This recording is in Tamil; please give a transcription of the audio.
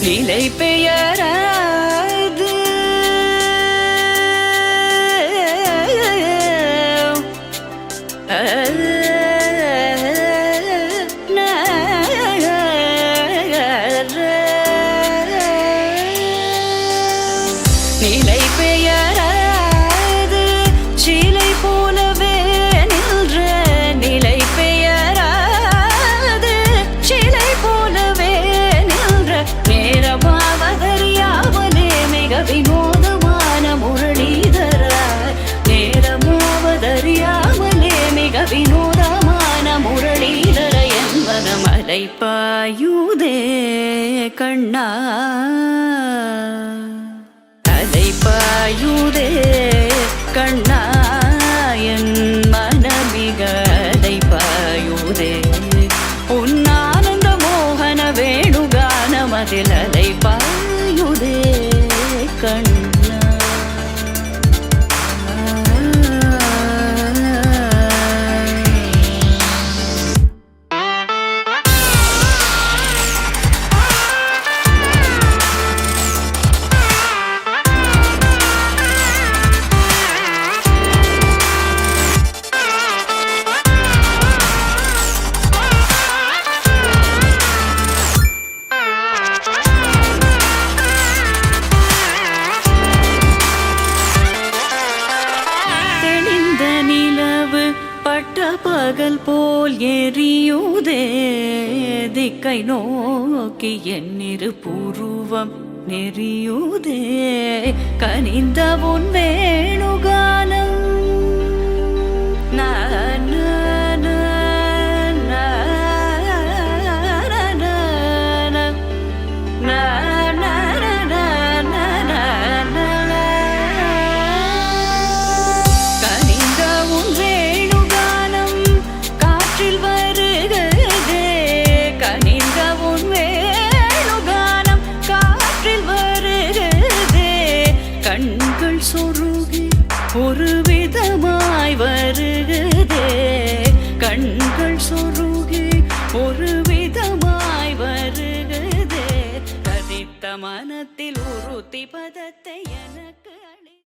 நிலை பெயராது நிலை பெயராது சிலை போலவே நின்ற நிலை பெயராது சிலை போலவே நின்ற நேரமாவதறியாமலே மிக வினோதமான முரளிதர நேரமாவதறியாமலே மிக வினோதமான முரளிதர என்பன மலை பாயுதே கண்ணா பாயுதே கண்ணா என் மனமிக பாயுதே உன்னானந்த மோகன வேணுகானமதில் அலை பாயுதே கண்ணா பகல் போல் எரியுதே திக்கை நோக்கி என்னிரு பூர்வம் நெறியுதே கனிந்த உன் வேணுகானம் கண்கள் சொருகி ஒரு விதமாய் வருகுதே கண்கள் சொருகி ஒரு விதமாய் வருகுதே கதித்த மனத்தில் உறுத்தி பதத்தை எனக்கு